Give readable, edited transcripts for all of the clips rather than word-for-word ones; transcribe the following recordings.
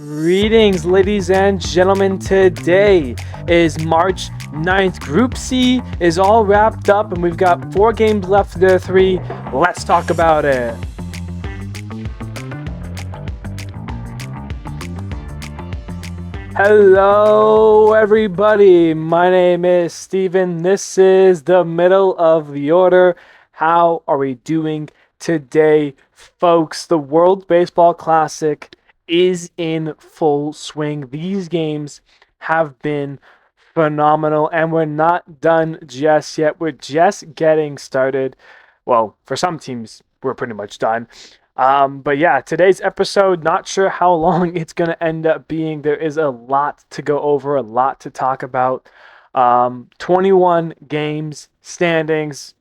Greetings, ladies and gentlemen. Today is March 9th. Group C is all wrapped up, and we've got 4 games left of the 3. Let's talk about it. Hello, everybody. My name is Steven. This is the middle of the order. How are we doing today, folks? The World Baseball Classic is in full swing. These games have been phenomenal, and we're not done just yet. We're just getting started. Well, for some teams, we're pretty much done. But yeah, today's episode, not sure how long it's going to end up being. There is a lot to go over, a lot to talk about. 21 games, standings,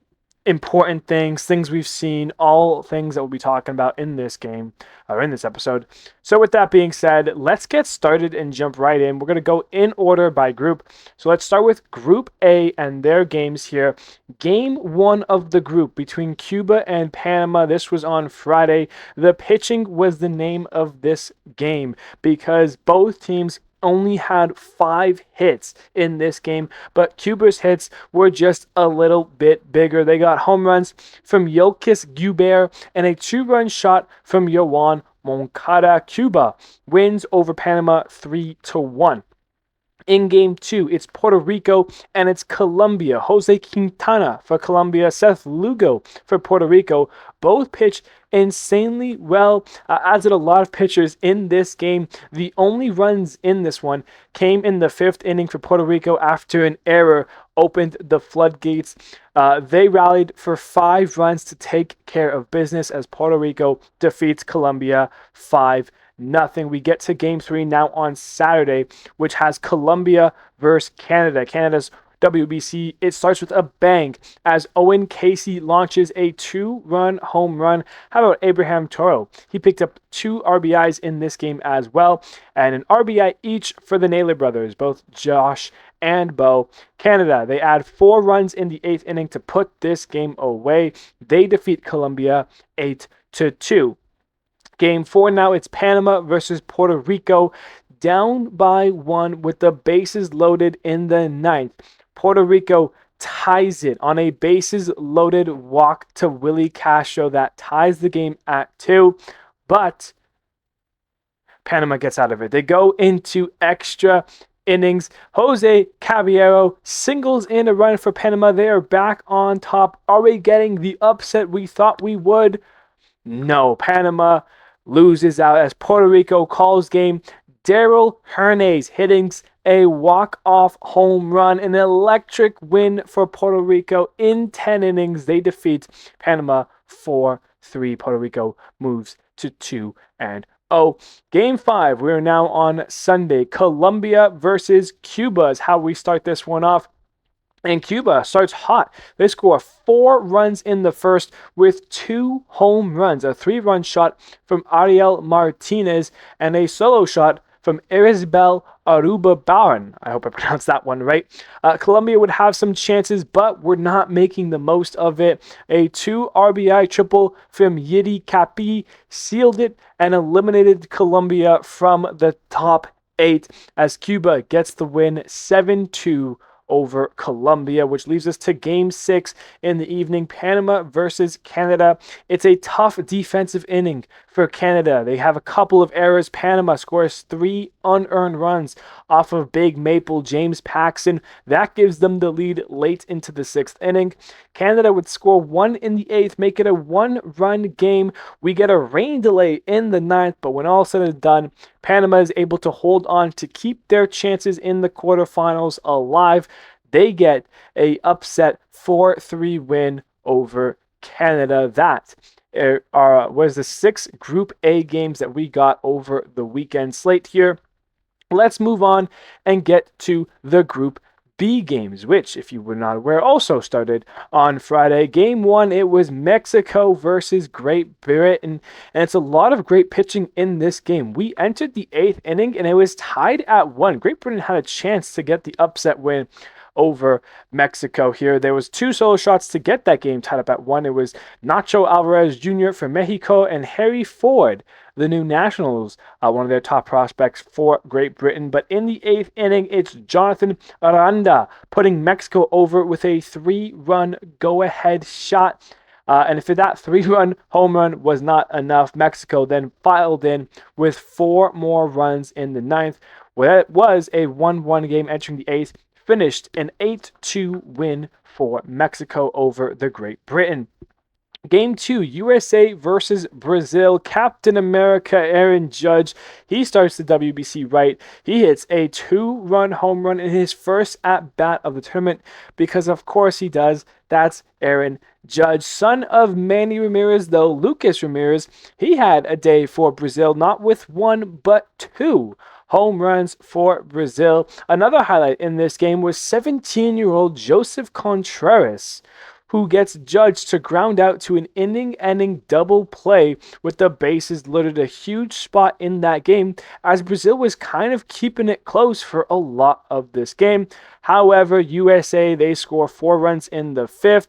important things we've seen, all things that we'll be talking about in this game or in this episode. So with that being said, let's get started and jump right in. We're going to go in order by group. So let's start with Group A and their games here. Game 1 of the group between Cuba and Panama. This was on Friday. The pitching was the name of this game because both teams only had 5 hits in this game, but Cuba's hits were just a little bit bigger. They got home runs from Yilkis Guber and a 2-run shot from Yoan Moncada. Cuba wins over Panama 3-1. In Game 2, it's Puerto Rico and it's Colombia. Jose Quintana for Colombia, Seth Lugo for Puerto Rico. Both pitched insanely well, as did a lot of pitchers in this game. The only runs in this one came in the 5th inning for Puerto Rico after an error opened the floodgates. They rallied for 5 runs to take care of business as Puerto Rico defeats Colombia 5-0. We get to Game 3 now on Saturday, which has Colombia versus Canada. Canada's WBC. It starts with a bang as Owen Casey launches a 2-run home run. How about Abraham Toro? He picked up 2 RBIs in this game as well, and an RBI each for the Naylor brothers, both Josh and Bo. Canada, they add 4 runs in the 8th inning to put this game away. They defeat Colombia 8-2. Game 4 now, it's Panama versus Puerto Rico. Down by 1 with the bases loaded in the 9th. Puerto Rico ties it on a bases-loaded walk to Willie Castro that ties the game at 2. But Panama gets out of it. They go into extra innings. Jose Caballero singles in a run for Panama. They are back on top. Are we getting the upset we thought we would? No. Panama loses out as Puerto Rico calls game. Daryl Hernandez hitting a walk-off home run, an electric win for Puerto Rico in 10 innings. They defeat Panama 4-3. Puerto Rico moves to 2-0. Game 5, we are now on Sunday. Colombia versus Cuba is how we start this one off. And Cuba starts hot. They score 4 runs in the first with 2 home runs. A 3-run shot from Ariel Martinez and a solo shot from Erisbel Aruba Barron. I hope I pronounced that one right. Colombia would have some chances, but we're not making the most of it. A 2 RBI triple from Yidi Capi sealed it and eliminated Colombia from the top 8 as Cuba gets the win 7-2 over Colombia, which leaves us to Game 6 in the evening, Panama versus Canada. It's a tough defensive inning for Canada. They have a couple of errors. Panama scores 3 unearned runs off of Big Maple James Paxton. That gives them the lead late into the 6th inning. Canada would score 1 in the 8th, make it a 1-run game. We get a rain delay in the 9th, but when all said and done, Panama is able to hold on to keep their chances in the quarterfinals alive. They get a upset 4-3 win over Canada. That was the 6 Group A games that we got over the weekend slate here. Let's move on and get to the Group B games, which, if you were not aware, also started on Friday. Game 1, it was Mexico versus Great Britain, and it's a lot of great pitching in this game. We entered the 8th inning, and it was tied at 1. Great Britain had a chance to get the upset win over Mexico here. There was 2 solo shots to get that game tied up at 1. It was Nacho Alvarez Jr. for Mexico and Harry Ford, the new nationals, one of their top prospects for Great Britain. But in the 8th inning, it's Jonathan Aranda putting Mexico over with a 3-run go-ahead shot. And if that 3-run home run was not enough, Mexico then filed in with 4 more runs in the 9th. Well, it was a 1-1 game entering the 8th, finished an 8-2 win for Mexico over the Great Britain. Game 2, USA versus Brazil. Captain America Aaron Judge, he starts the WBC right. He hits a 2-run home run in his first at-bat of the tournament because, of course, he does. That's Aaron Judge. Son of Manny Ramirez, though, Lucas Ramirez, he had a day for Brazil, not with 1, but 2 home runs for Brazil. Another highlight in this game was 17-year-old Joseph Contreras, who gets Judge to ground out to an inning-ending double play with the bases loaded, a huge spot in that game as Brazil was kind of keeping it close for a lot of this game. However, USA, they score 4 runs in the 5th.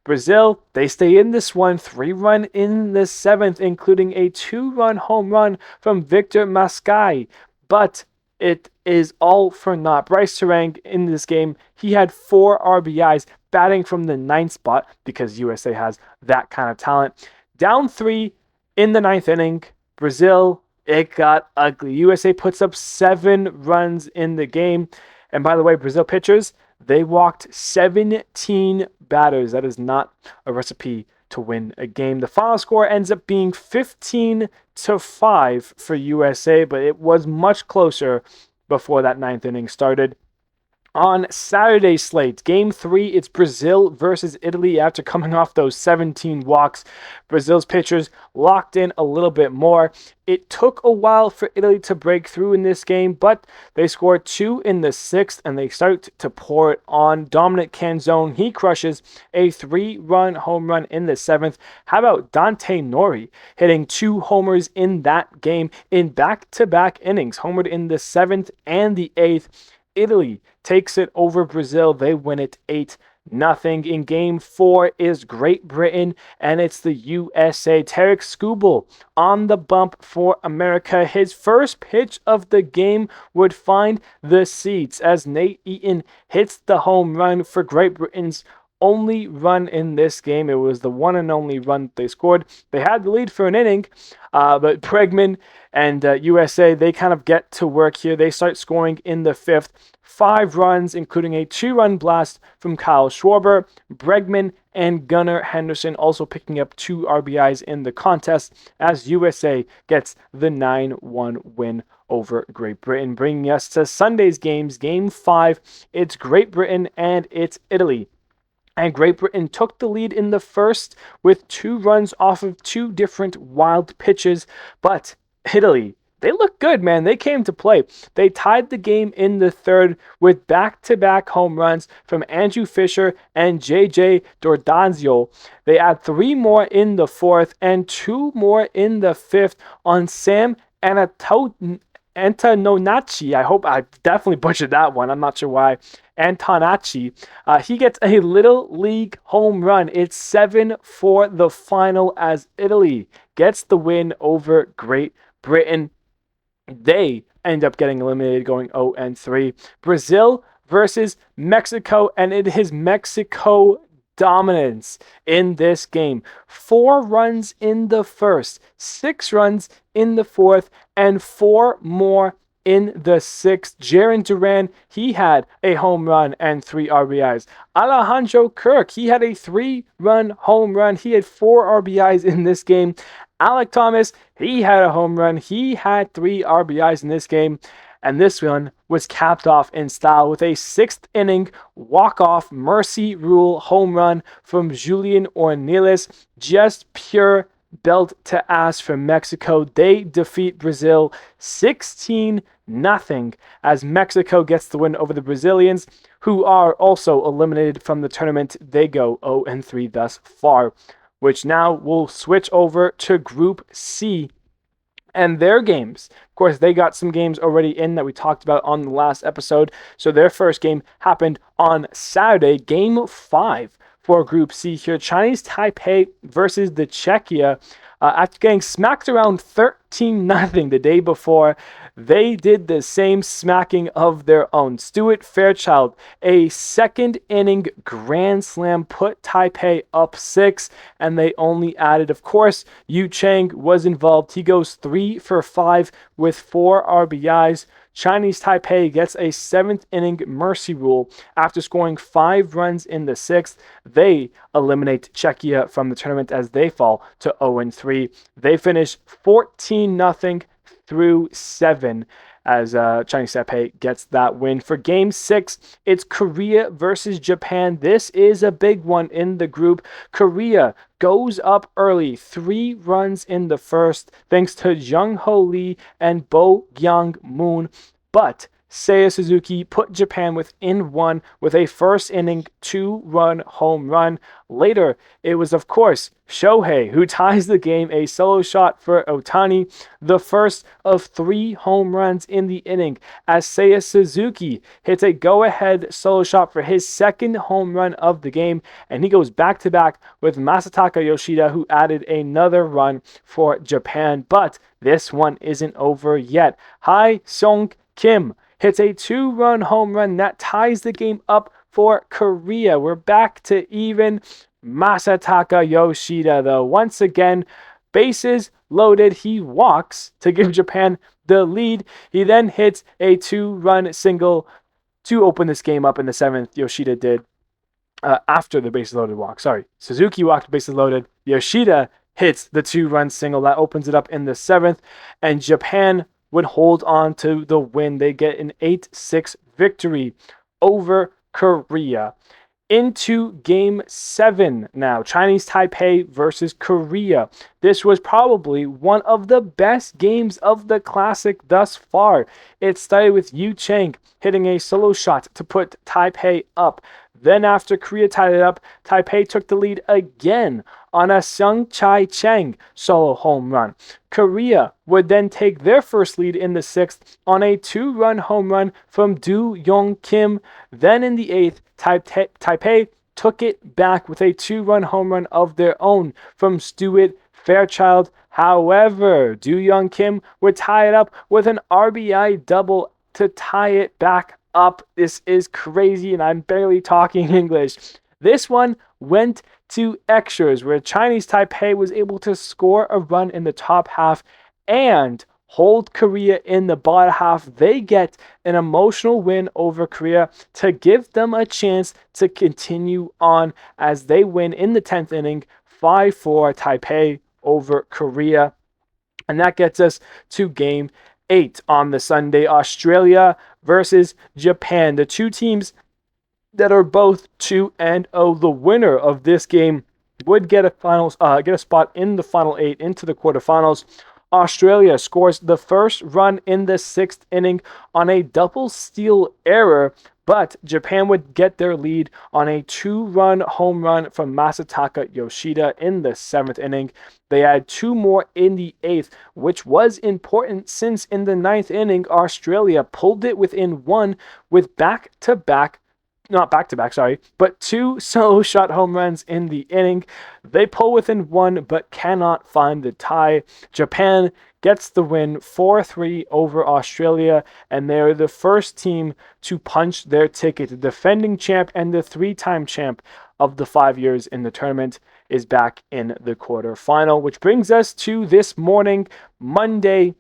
Brazil, they stay in this one, 3-run in the 7th, including a 2-run home run from Victor Mascai. But it is all for naught. Bryce Terang in this game, he had 4 RBIs, batting from the 9th spot because USA has that kind of talent. Down 3 in the 9th inning, Brazil, it got ugly. USA puts up 7 runs in the game. And by the way, Brazil pitchers, they walked 17 batters. That is not a recipe to win a game. The final score ends up being 15-5 for USA, but it was much closer before that 9th inning started. On Saturday's slate, Game 3, it's Brazil versus Italy after coming off those 17 walks. Brazil's pitchers locked in a little bit more. It took a while for Italy to break through in this game, but they scored 2 in the 6th, and they start to pour it on. Dominic Canzone, he crushes a 3-run home run in the 7th. How about Dante Nori hitting 2 homers in that game in back-to-back innings, homered in the 7th and the 8th. Italy takes it over Brazil. They win it 8-0. In Game 4 is Great Britain, and it's the USA. Tarek Skubal on the bump for America. His first pitch of the game would find the seats as Nate Eaton hits the home run for Great Britain's only run in this game. It was the one and only run they scored. They had the lead for an inning, but Bregman and USA, they kind of get to work here. They start scoring in the 5th. 5 runs, including a 2-run blast from Kyle Schwarber. Bregman and Gunnar Henderson also picking up 2 RBIs in the contest as USA gets the 9-1 win over Great Britain. Bringing us to Sunday's games. Game 5, it's Great Britain and it's Italy. And Great Britain took the lead in the first with 2 runs off of 2 different wild pitches. But Italy, they look good, man. They came to play. They tied the game in the 3rd with back-to-back home runs from Andrew Fisher and J.J. Dordazio. They add 3 more in the 4th and 2 more in the 5th on Sam Antonacci. I hope I definitely butchered that one. I'm not sure why. Antonacci. He gets a little league home run. It's 7 for the final as Italy gets the win over Great Britain. They end up getting eliminated, going 0-3. Brazil versus Mexico, and it is Mexico dominance in this game. 4 runs in the 1st, 6 runs in the 4th, and 4 more in the 6th. Jaron Duran, he had a home run and 3 RBIs. Alejandro Kirk, he had a 3-run home run. He had 4 RBIs in this game. Alec Thomas, he had a home run. He had 3 RBIs in this game. And this one was capped off in style with a 6th inning walk-off mercy rule home run from Julian Ornelas. Just pure belt to ass from Mexico. They defeat Brazil 16-0 as Mexico gets the win over the Brazilians, who are also eliminated from the tournament. They go 0-3 thus far, which now will switch over to Group C. And their games, of course, they got some games already in that we talked about on the last episode. So their first game happened on Saturday, game 5 for Group C here. Chinese Taipei versus the Czechia. After getting smacked around 13-0 the day before, they did the same smacking of their own. Stuart Fairchild, a second inning grand slam, put Taipei up 6, and they only added, of course, Yu Chang was involved. He goes 3 for 5 with 4 RBIs. Chinese Taipei gets a 7th inning mercy rule after scoring 5 runs in the 6th. They eliminate Czechia from the tournament as they fall to 0-3. They finish 14-0 through 7 as Chinese Taipei gets that win. For Game 6, it's Korea versus Japan. This is a big one in the group. Korea goes up early, 3 runs in the first, thanks to Jung Ho Lee and Bo Gyang Moon. But Seiya Suzuki put Japan within 1 with a first inning 2-run home run. Later, it was, of course, Shohei who ties the game, a solo shot for Otani, the first of 3 home runs in the inning, as Seiya Suzuki hits a go-ahead solo shot for his 2nd home run of the game, and he goes back-to-back with Masataka Yoshida, who added another run for Japan. But this one isn't over yet. Hae Sung Kim hits a 2-run home run that ties the game up for Korea. We're back to even. Masataka Yoshida, though, once again, bases loaded. He walks to give Japan the lead. He then hits a 2-run single to open this game up in the 7th. Yoshida did after the bases loaded walk. Sorry, Suzuki walked bases loaded. Yoshida hits the 2-run single that opens it up in the 7th, and Japan would hold on to the win. They get an 8-6 victory over Korea. Into Game 7 now. Chinese Taipei versus Korea. This was probably one of the best games of the Classic thus far. It started with Yu Chang hitting a solo shot to put Taipei up. Then after Korea tied it up, Taipei took the lead again on a Seung Chai Chang solo home run. Korea would then take their first lead in the 6th on a 2-run home run from Do Yong Kim. Then in the 8th, Taipei took it back with a 2-run home run of their own from Stuart Fairchild. However, Do Yong Kim would tie it up with an RBI double to tie it back up. This is crazy, and I'm barely talking English. This one went to extras, where Chinese Taipei was able to score a run in the top half and hold Korea in the bottom half. They get an emotional win over Korea to give them a chance to continue on as they win in the 10th inning, 5-4 Taipei over Korea. And that gets us to Game 8 on the Sunday. Australia versus Japan. The two teams that are both 2-0. The winner of this game would get a spot in the final 8 into the quarterfinals. Australia scores the first run in the 6th inning on a double steal error, but Japan would get their lead on a 2-run home run from Masataka Yoshida in the 7th inning. They had 2 more in the 8th, which was important since in the 9th inning, Australia pulled it within 1 with but 2 solo shot home runs in the inning. They pull within 1 but cannot find the tie. Japan gets the win 4-3 over Australia, and they're the first team to punch their ticket. The defending champ and the 3-time champ of the 5 years in the tournament is back in the quarterfinal, which brings us to this morning, Monday,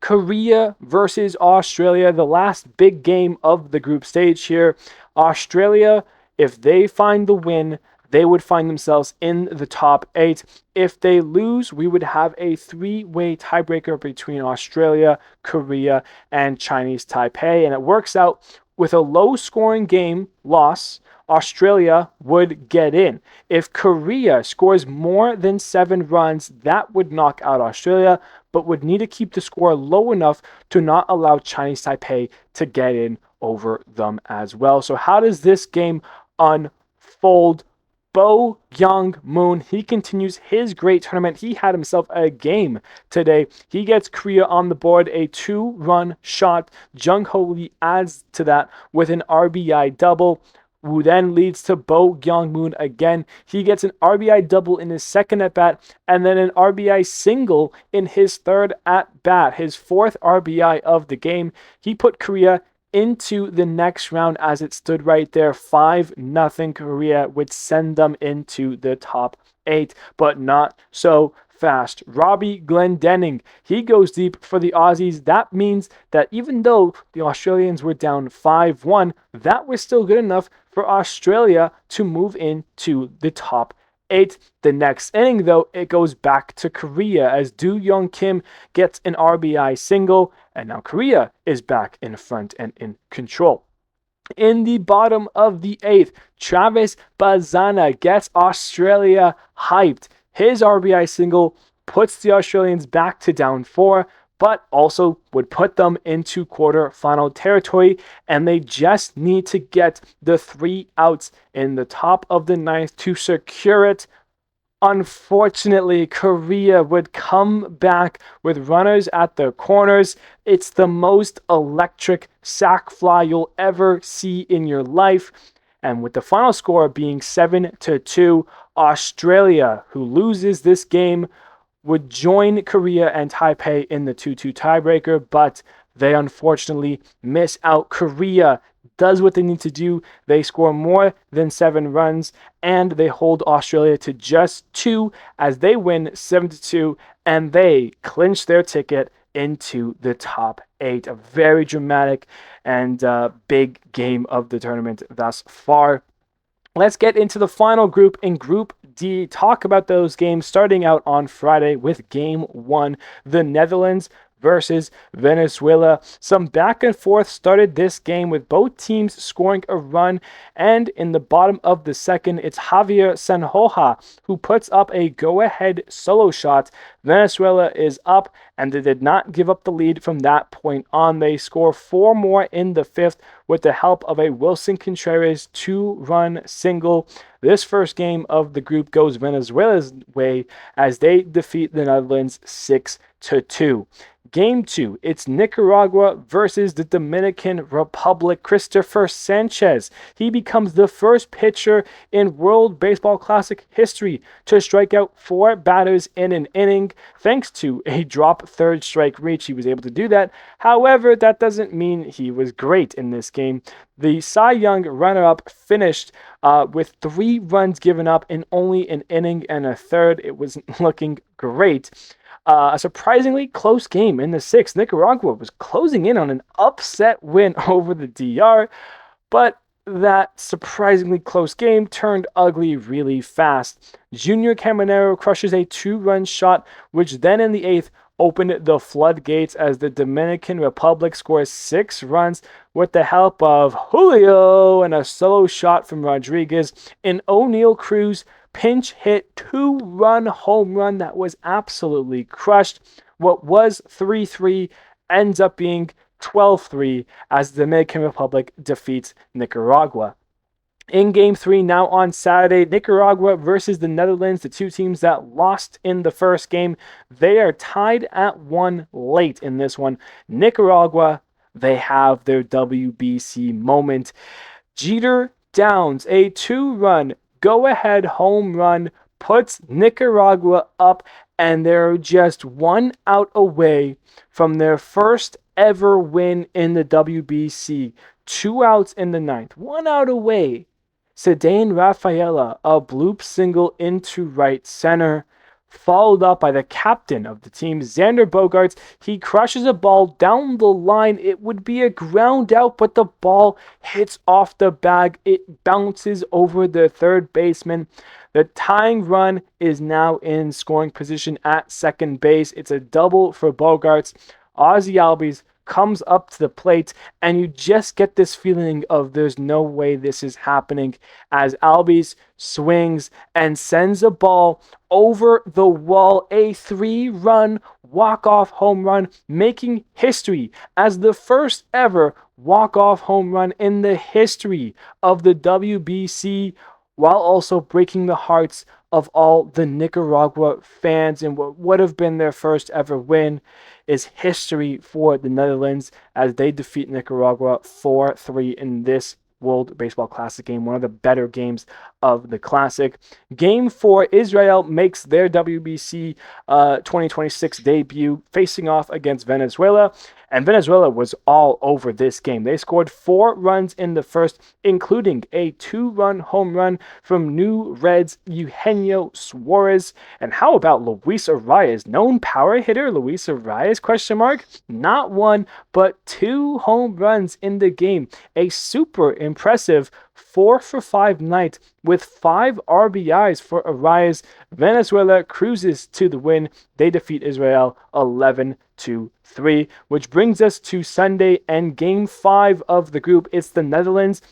Korea versus Australia, the last big game of the group stage here. Australia, if they find the win, they would find themselves in the top 8. If they lose, we would have a 3-way tiebreaker between Australia, Korea, and Chinese Taipei. And it works out with a low-scoring game loss, Australia would get in. If Korea scores more than 7 runs, that would knock out Australia, but would need to keep the score low enough to not allow Chinese Taipei to get in over them as well. So how does this game unfold? Bo Young-moon, he continues his great tournament. He had himself a game today. He gets Korea on the board, a 2-run shot. Jung-ho Lee adds to that with an RBI double, who then leads to Bo Young-moon again. He gets an RBI double in his second at-bat, and then an RBI single in his third at-bat, his fourth RBI of the game. He put Korea into the next round as it stood right there. 5-0 Korea would send them into the top 8, but not so fast. Robbie Glendenning, he goes deep for the Aussies. That means that even though the Australians were down 5-1, that was still good enough for Australia to move into the top 8. The next inning, though, it goes back to Korea as Do Young Kim gets an RBI single, and now Korea is back in front and in control. In the bottom of the 8th, Travis Bazana gets Australia hyped. His RBI single puts the Australians back to down 4, but also would put them into quarterfinal territory, and they just need to get the 3 outs in the top of the 9th to secure it. Unfortunately, Korea would come back with runners at the corners. It's the most electric sac fly you'll ever see in your life. And with the final score being 7-2, Australia, who loses this game, would join Korea and Taipei in the 2-2 tiebreaker, but they unfortunately miss out. Korea does what they need to do. They score more than 7 runs, and they hold Australia to just 2 as they win 7-2, and they clinch their ticket into the top 8. A very dramatic and big game of the tournament thus far. Let's get into the final group in Group D. Talk about those games starting out on Friday with Game 1, the Netherlands versus Venezuela. Some back and forth started this game with both teams scoring a run, and in the bottom of the second, it's Javier Senhoja who puts up a go-ahead solo shot. Venezuela is up, and they did not give up the lead from that point on. They score 4 more in the 5th with the help of a Wilson Contreras 2-run single. This first game of the group goes Venezuela's way as they defeat the Netherlands 6-2. Game 2, it's Nicaragua versus the Dominican Republic. Christopher Sanchez, he becomes the first pitcher in World Baseball Classic history to strike out 4 batters in an inning. Thanks to a drop third strike reach, he was able to do that. However, that doesn't mean he was great in this game. The Cy Young runner-up finished with 3 runs given up in only an inning and a third. It wasn't looking great. A surprisingly close game in the 6th. Nicaragua was closing in on an upset win over the DR, but that surprisingly close game turned ugly really fast. Junior Caminero crushes a 2-run shot, which then in the 8th opened the floodgates as the Dominican Republic scores 6 runs with the help of Julio and a solo shot from Rodriguez. An O'Neal Cruz pinch hit 2-run home run that was absolutely crushed. What was 3-3 ends up being 12-3 as the Dominican Republic defeats Nicaragua. In Game 3, now on Saturday, Nicaragua versus the Netherlands, the 2 teams that lost in the first game. They are tied at 1 late in this one. Nicaragua, they have their WBC moment. Jeter Downs, a 2-run go-ahead home run, puts Nicaragua up, and they're just 1 out away from their first ever win in the WBC. 2 outs in the 9th, 1 out away. Cedane Rafaela, a bloop single into right center, followed up by the captain of the team, Xander Bogaerts. He crushes a ball down the line. It would be a ground out, but the ball hits off the bag. It bounces over the third baseman. The tying run is now in scoring position at second base. It's a double for Bogaerts. Ozzy Albies comes up to the plate, and you just get this feeling of there's no way this is happening as Albies swings and sends a ball over the wall, a 3-run walk-off home run, making history as the first ever walk-off home run in the history of the WBC. while also breaking the hearts of all the Nicaragua fans in what would have been their first ever win, is history for the Netherlands as they defeat Nicaragua 4-3 in this World Baseball Classic game, one of the better games of the Classic. Game 4, Israel makes their WBC 2026 debut, facing off against Venezuela. And Venezuela was all over this game. They scored 4 runs in the first, including a 2-run home run from New Reds' Eugenio Suarez. And how about Luis Arias, known power hitter Luis Arias? Question mark. Not 1, but 2 home runs in the game. A super impressive 4-for-5 night with 5 RBIs for Arias. Venezuela cruises to the win. They defeat Israel 11-3, which brings us to Sunday and game 5 of the group. It's the Netherlands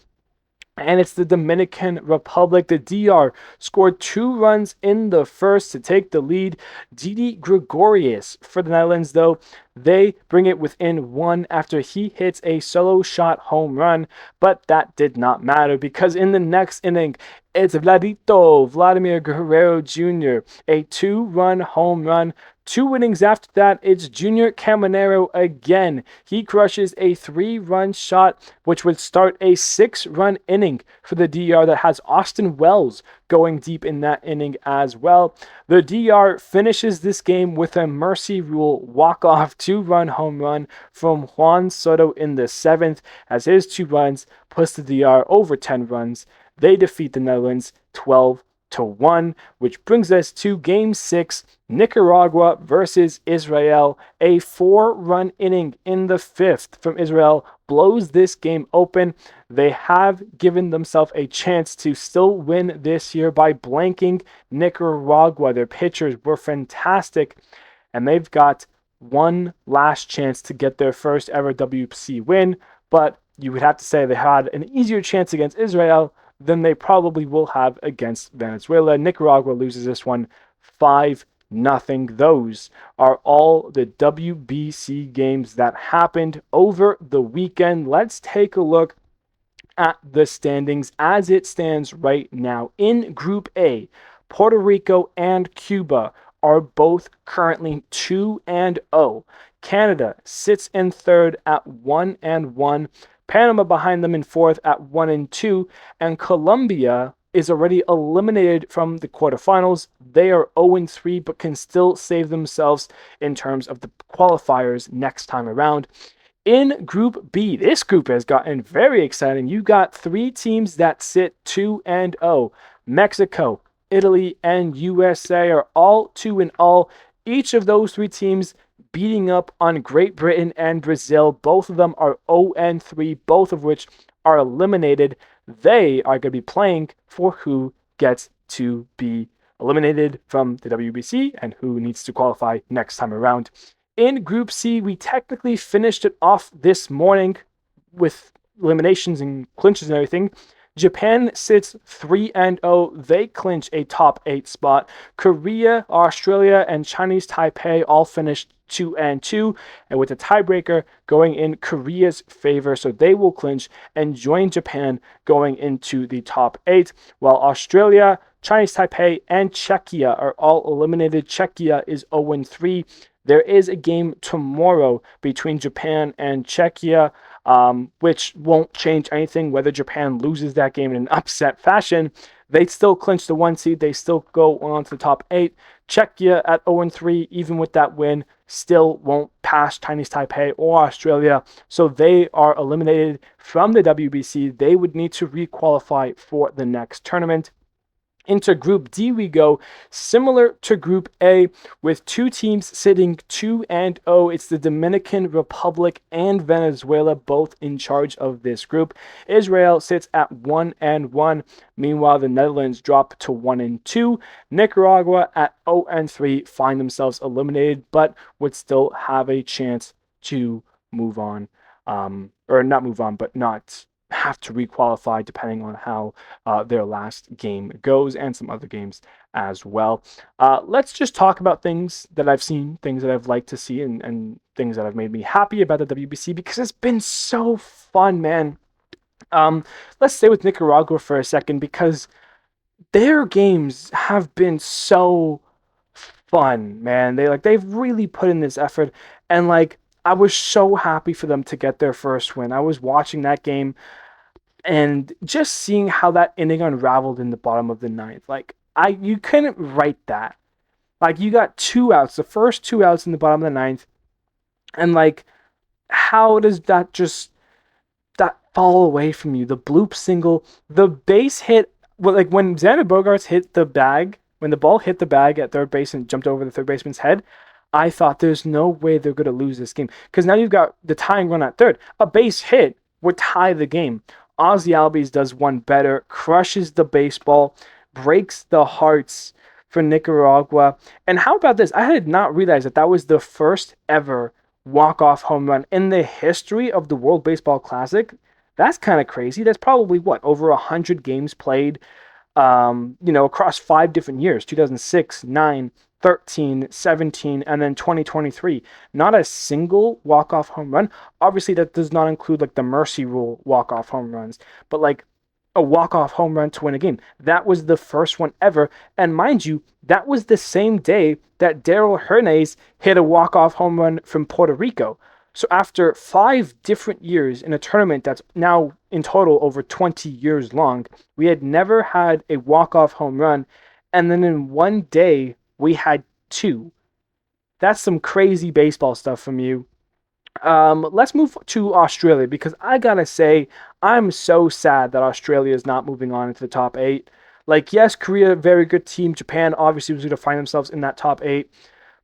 and it's the Dominican Republic. The DR scored 2 runs in the first to take the lead. Didi Gregorius for the Netherlands, though, they bring it within 1 after he hits a solo shot home run, but that did not matter because in the next inning, it's Vladimir Guerrero Jr., a 2-run home run. 2 innings after that, it's Junior Caminero again. He crushes a 3-run shot, which would start a 6-run inning for the DR that has Austin Wells going deep in that inning as well. The DR finishes this game with a mercy rule walk-off 2-run home run from Juan Soto in the 7th, as his 2 runs puts the DR over 10 runs. They defeat the Netherlands 12-1, which brings us to Game 6, Nicaragua versus Israel. A 4-run inning in the 5th from Israel blows this game open. They have given themselves a chance to still win this year by blanking Nicaragua. Their pitchers were fantastic, and they've got one last chance to get their first ever WBC win, but you would have to say they had an easier chance against Israel than they probably will have against Venezuela. Nicaragua loses this one 5-0. Those are all the WBC games that happened over the weekend. Let's take a look at the standings as it stands right now. In Group A, Puerto Rico and Cuba are both currently 2-0. Canada sits in third at 1-1. Panama behind them in fourth at 1-2, and Colombia is already eliminated from the quarterfinals. They are 0-3, but can still save themselves in terms of the qualifiers next time around. In Group B, this group has gotten very exciting. You got 3 teams that sit 2-0. Mexico, Italy, and USA are all 2-0. Each of those 3 teams beating up on Great Britain and Brazil. Both of them are 0-3, both of which are eliminated. They are going to be playing for who gets to be eliminated from the WBC and who needs to qualify next time around. In Group C, we technically finished it off this morning with eliminations and clinches and everything. Japan sits 3-0. They clinch a top 8 spot. Korea, Australia, and Chinese Taipei all finished 2-2, and with a tiebreaker going in Korea's favor, so they will clinch and join Japan going into the top 8, while Australia, Chinese Taipei, and Czechia are all eliminated. Czechia is 0-3. There is a game tomorrow between Japan and Czechia, which won't change anything whether Japan loses that game in an upset fashion. They still clinch the 1 seed. They still go on to the top 8. Czechia at 0-3, even with that win, still won't pass Chinese Taipei or Australia. So they are eliminated from the WBC. They would need to re-qualify for the next tournament. Into Group D we go, similar to Group A, with 2 teams sitting 2-0. It's the Dominican Republic and Venezuela, both in charge of this group. Israel sits at 1-1. Meanwhile, the Netherlands drop to 1-2. Nicaragua at 0-3 find themselves eliminated, but would still have a chance to move on, or not move on, but not have to requalify depending on how their last game goes, and some other games as well. Let's just talk about things that I've seen, things that I've liked to see, and things that have made me happy about the WBC, because it's been so fun, man. Let's stay with Nicaragua for a second, because their games have been so fun, man. They've really put in this effort, and like I was so happy for them to get their first win. I was watching that game and just seeing how that inning unraveled in the bottom of the ninth. Like I you couldn't write that. Like you got two outs, the first two outs in the bottom of the ninth, and like how does that fall away from you? The bloop single, the base hit, well, like when Xander Bogaerts hit the bag, when the ball hit the bag at third base and jumped over the third baseman's head, I thought there's no way they're going to lose this game because now you've got the tying run at third. A base hit would tie the game. Ozzy Albies does one better, crushes the baseball, breaks the hearts for Nicaragua. And how about this? I had not realized that that was the first ever walk-off home run in the history of the World Baseball Classic. That's kind of crazy. That's probably what, over 100 games played, across 5 different years: 2006, 9, 13, 17, and then 2023. Not a single walk-off home run. Obviously, that does not include like the mercy rule walk-off home runs, but like a walk-off home run to win a game. That was the first one ever. And mind you, that was the same day that Daryl Hernandez hit a walk-off home run from Puerto Rico. So after 5 different years in a tournament that's now in total over 20 years long, we had never had a walk-off home run. And then in one day, we had two. That's some crazy baseball stuff from you. Let's move to Australia because I gotta say, I'm so sad that Australia is not moving on into the top eight. Like, yes, Korea, very good team. Japan obviously was going to find themselves in that top eight.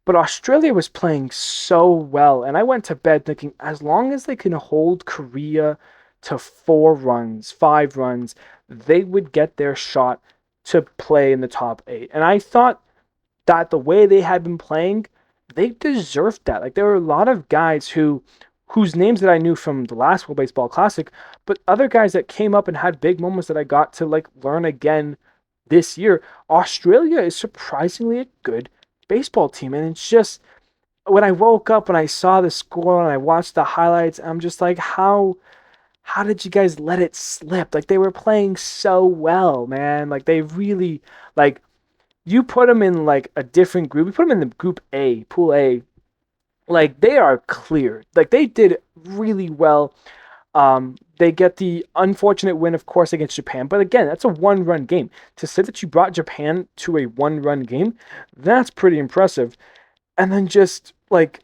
But Australia was playing so well. And I went to bed thinking, as long as they can hold Korea to 4 runs, 5 runs, they would get their shot to play in the top eight. And I thought that the way they had been playing, they deserved that. Like there were a lot of guys whose names that I knew from the last World Baseball Classic, but other guys that came up and had big moments that I got to like learn again this year. Australia is surprisingly a good baseball team, and it's just when I woke up and I saw the score and I watched the highlights, I'm just like, how did you guys let it slip? Like they were playing so well, man. Like they really like you put them in like a different group. We put them in the group A, pool A. Like they are cleared. Like they did really well. They get the unfortunate win, of course, against Japan. But again, that's a 1 run game. To say that you brought Japan to a 1 run game, that's pretty impressive. And then just like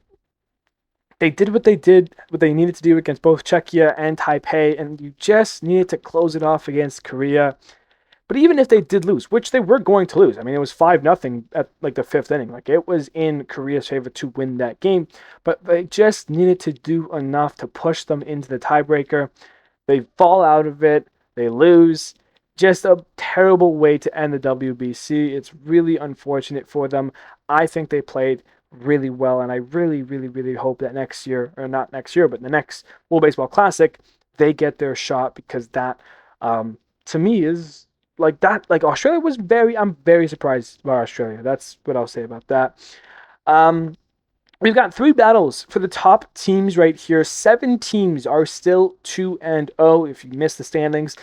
they did what they needed to do against both Czechia and Taipei, and you just needed to close it off against Korea. But even if they did lose, which they were going to lose, I mean, it was 5-0 at like the fifth inning. Like it was in Korea's favor to win that game, but they just needed to do enough to push them into the tiebreaker. They fall out of it, they lose. Just a terrible way to end the WBC. It's really unfortunate for them. I think they played really well, and I really, really, really hope that next year, or not next year, but the next World Baseball Classic, they get their shot because that, to me, is like that. Like Australia was I'm very surprised by Australia. That's what I'll say about that. Um, We've got 3 battles for the top teams right here. 7 teams are still 2-0 if you missed the standings.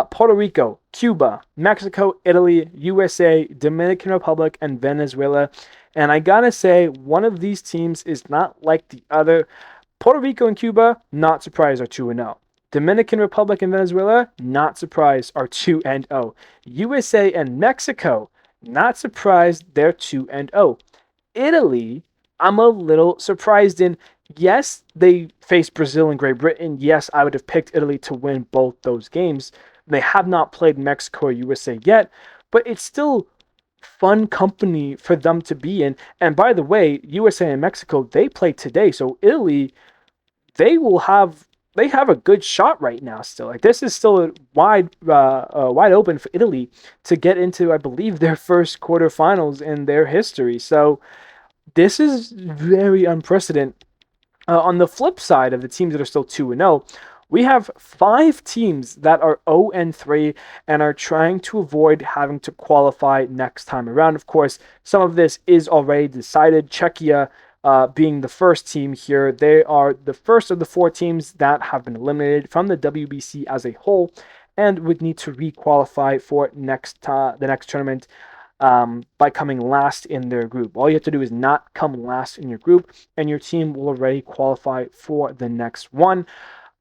Puerto Rico, Cuba, Mexico, Italy, USA, Dominican Republic, and Venezuela. And I gotta say, one of these teams is not like the other. Puerto Rico and Cuba, not surprised, are 2-0. Dominican Republic and Venezuela, not surprised, are 2-0. USA and Mexico, not surprised, they're 2-0. Italy, I'm a little surprised in. Yes, they faced Brazil and Great Britain. Yes, I would have picked Italy to win both those games. They have not played Mexico or USA yet, but it's still fun company for them to be in. And by the way, USA and Mexico, they play today. So Italy, they will have they have a good shot right now still. Like this is still a wide open for Italy to get into, I believe, their first quarterfinals in their history. So this is very unprecedented. On the flip side of the teams that are still 2-0, we have 5 teams that are 0-3 and are trying to avoid having to qualify next time around. Of course, some of this is already decided. Czechia being the first team here. They are the first of the 4 teams that have been eliminated from the WBC as a whole. and would need to re-qualify for the next tournament by coming last in their group. All you have to do is not come last in your group, and your team will already qualify for the next one.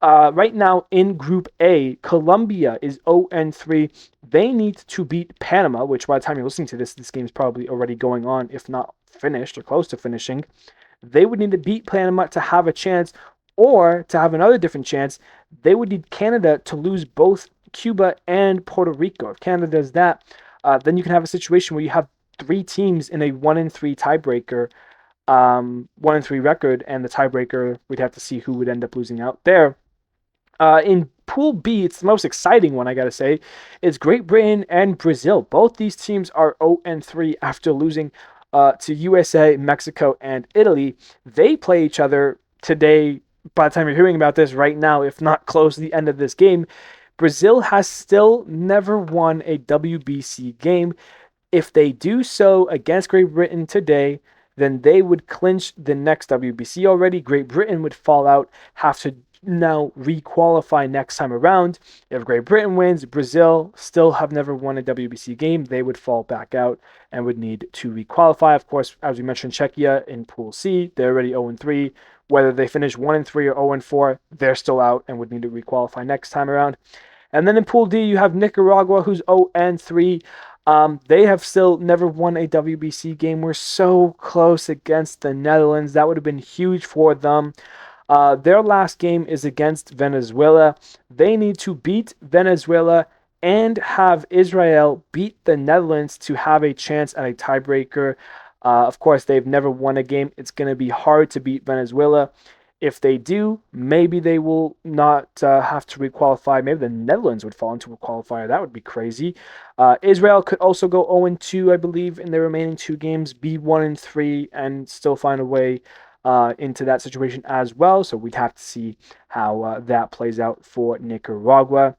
Right now in Group A, Colombia is 0-3. They need to beat Panama, which by the time you're listening to this game is probably already going on, if not finished or close to finishing. They would need to beat Panama to have a chance, or to have another different chance, they would need Canada to lose both Cuba and Puerto Rico. If Canada does that, then you can have a situation where you have three teams in a 1-3 tiebreaker, 1-3 record, and the tiebreaker, we'd have to see who would end up losing out there. In Pool B, it's the most exciting one, I gotta say. It's Great Britain and Brazil. Both these teams are 0-3 after losing to USA, Mexico, and Italy. They play each other today, by the time you're hearing about this right now, if not close to the end of this game. Brazil has still never won a WBC game. If they do so against Great Britain today, then they would clinch the next WBC already. Great Britain would fall out, have to now re-qualify next time around. If Great Britain wins, Brazil still have never won a WBC game. They would fall back out and would need to re-qualify. Of course, as we mentioned, Czechia in Pool C, they're already 0-3. Whether they finish 1-3 or 0-4, they're still out and would need to re-qualify next time around. And then in Pool D, you have Nicaragua, who's 0-3. They have still never won a WBC game. We're so close against the Netherlands. That would have been huge for them. Their last game is against Venezuela. They need to beat Venezuela and have Israel beat the Netherlands to have a chance at a tiebreaker. Of course, they've never won a game. It's going to be hard to beat Venezuela. If they do, maybe they will not have to requalify. Maybe the Netherlands would fall into a qualifier. That would be crazy. Israel could also go 0-2, I believe, in their remaining two games, be 1-3, and still find a way into that situation as well. So we'd have to see how that plays out for Nicaragua.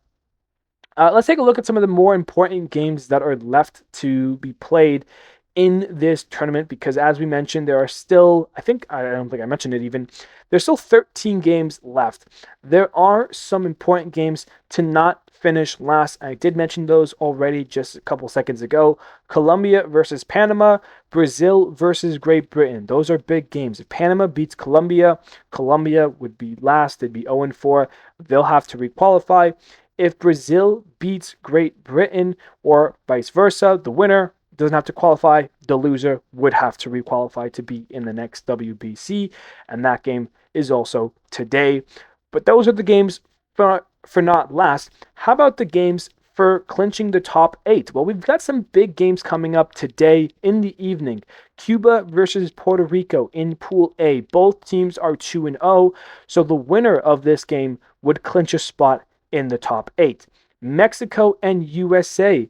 Let's take a look at some of the more important games that are left to be played in this tournament, because as we mentioned, there are still, I don't think I mentioned it even, there's still 13 games left. There are some important games to not finish last. I did mention those already just a couple seconds ago. Colombia versus Panama, Brazil versus Great Britain. Those are big games. If Panama beats Colombia, Colombia would be last. They'd be 0-4. They'll have to requalify. If Brazil beats Great Britain or vice versa, the winner doesn't have to qualify. The loser would have to requalify to be in the next WBC, and that game is also today. But those are the games for not last. How about the games for clinching the top 8? Well, we've got some big games coming up today in the evening. Cuba versus Puerto Rico in Pool A. Both teams are 2-0, so the winner of this game would clinch a spot in the top 8. Mexico and USA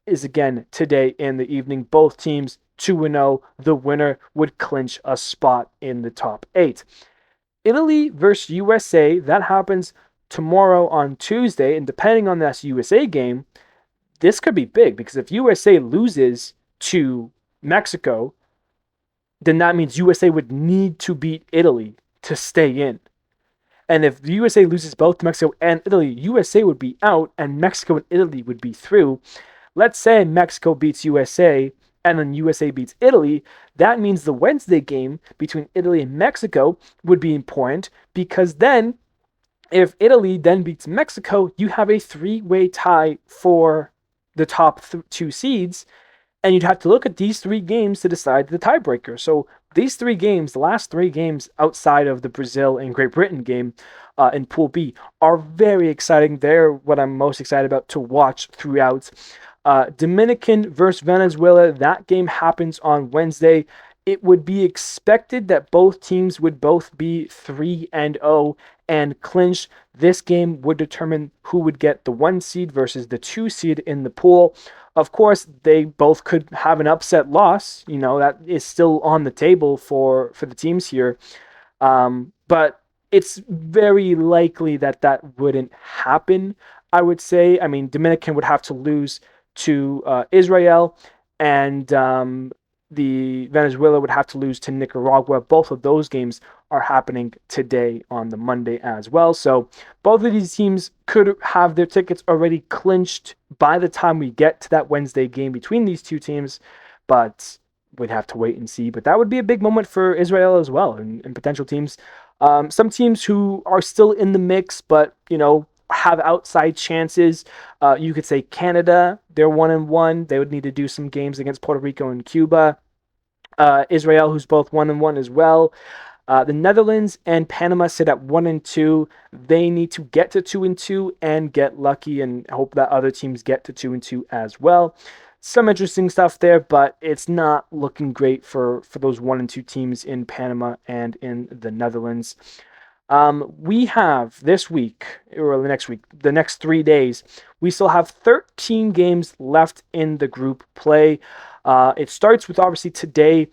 is again today in the evening. Both teams 2-0. The winner would clinch a spot in the top 8. Italy versus USA, that happens tomorrow on Tuesday, and depending on that USA game, this could be big, because if USA loses to Mexico, then that means USA would need to beat Italy to stay in. And if the USA loses both Mexico and Italy, USA would be out and Mexico and Italy would be through. Let's say Mexico beats USA and then USA beats Italy. That means the Wednesday game between Italy and Mexico would be important, because then if Italy then beats Mexico, you have a three-way tie for the top two seeds, and you'd have to look at these three games to decide the tiebreaker. So these three games, the last three games outside of the Brazil and Great Britain game in Pool B, are very exciting. They're what I'm most excited about to watch throughout. Dominican versus Venezuela, that game happens on Wednesday. It would be expected that both teams would both be 3-0 and clinch. This game would determine who would get the 1 seed versus the 2 seed in the pool. Of course, they both could have an upset loss. You know, that is still on the table for the teams here. But it's very likely that that wouldn't happen, I would say. I mean, Dominican would have to lose to Israel, and the Venezuela would have to lose to Nicaragua. Both of those games are happening today on the Monday as well. So both of these teams could have their tickets already clinched by the time we get to that Wednesday game between these two teams, but we'd have to wait and see. But that would be a big moment for Israel as well, and potential teams. Some teams who are still in the mix, but have outside chances. You could say Canada, they're 1-1. They would need to do some games against Puerto Rico and Cuba. Israel, who's both 1-1 as well. The Netherlands and Panama sit at 1-2. They need to get to 2-2 and get lucky, and hope that other teams get to 2-2 as well. Some interesting stuff there, but it's not looking great for those 1-2 teams in Panama and in the Netherlands. We have this week, or the next week, the next 3 days, we still have 13 games left in the group play. It starts with obviously today,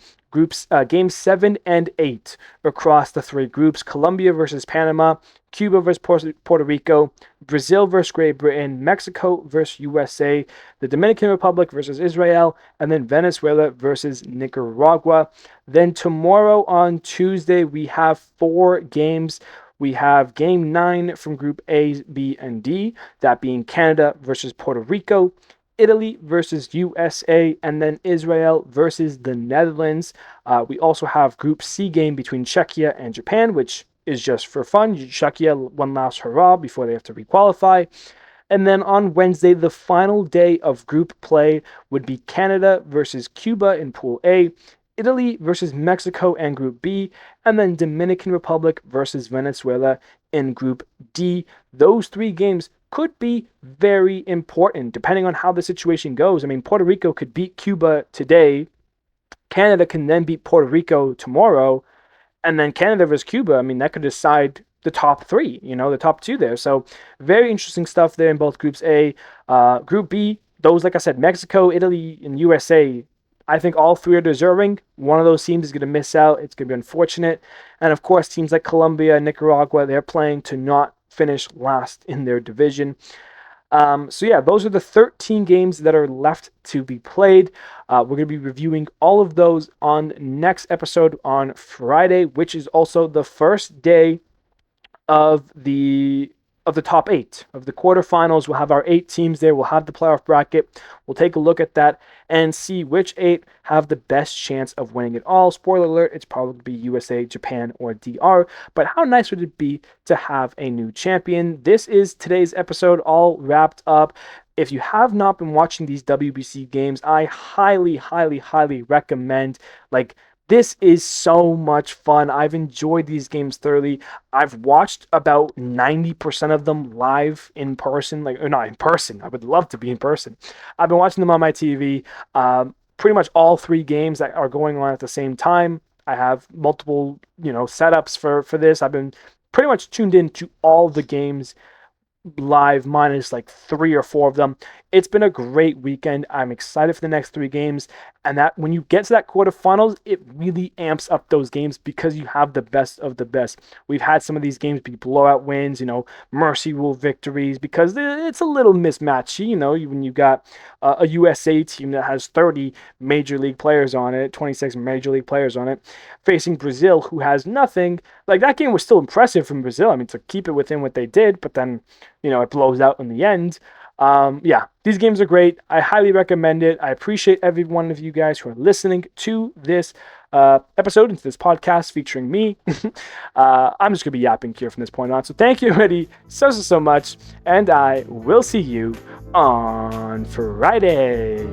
games 7 and 8 across the three groups: Colombia versus Panama, Cuba versus Puerto Rico, Brazil versus Great Britain, Mexico versus USA, the Dominican Republic versus Israel, and then Venezuela versus Nicaragua. Then tomorrow on Tuesday, we have 4 games. We have game 9 from Group A, B, and D, that being Canada versus Puerto Rico, Italy versus USA, and then Israel versus the Netherlands. We also have Group C game between Czechia and Japan, which is just for fun. Czechia one last hurrah before they have to requalify. And then on Wednesday, the final day of group play would be Canada versus Cuba in Pool A, Italy versus Mexico and Group B, and then Dominican Republic versus Venezuela in Group D. Those 3 games could be very important depending on how the situation goes. I mean, Puerto Rico could beat Cuba today. Canada can then beat Puerto Rico tomorrow. And then Canada versus Cuba, I mean, that could decide the top 3, the top 2 there. So very interesting stuff there in both Groups A. Group B, those, like I said, Mexico, Italy, and USA, I think all 3 are deserving. One of those teams is going to miss out. It's going to be unfortunate. And of course, teams like Colombia and Nicaragua, they're playing to not finish last in their division. So yeah, those are the 13 games that are left to be played. We're going to be reviewing all of those on next episode on Friday, which is also the first day of the top 8 of the quarterfinals. We'll have our 8 teams there. We'll have the playoff bracket. We'll take a look at that and see which 8 have the best chance of winning it all. Spoiler alert, it's probably be USA, Japan, or DR. But how nice would it be to have a new champion? This is today's episode all wrapped up. If you have not been watching these WBC games, I highly, highly, highly recommend. This is so much fun. I've enjoyed these games thoroughly. I've watched about 90% of them live in person, or not in person. I would love to be in person. I've been watching them on my TV. Pretty much all 3 games that are going on at the same time. I have multiple, setups for this. I've been pretty much tuned in to all the games live, minus 3 or 4 of them. It's been a great weekend. I'm excited for the next 3 games, and that when you get to that quarterfinals, it really amps up those games because you have the best of the best. We've had some of these games be blowout wins, mercy rule victories, because it's a little mismatchy, when you got a USA team that has 30 major league players on it, 26 major league players on it, facing Brazil, who has nothing. That game was still impressive from Brazil. I mean, to keep it within what they did, but then it blows out in the end. Yeah, these games are great. I highly recommend it. I appreciate every one of you guys who are listening to this episode, into this podcast featuring me. I'm just going to be yapping here from this point on. So thank you already so much. And I will see you on Friday.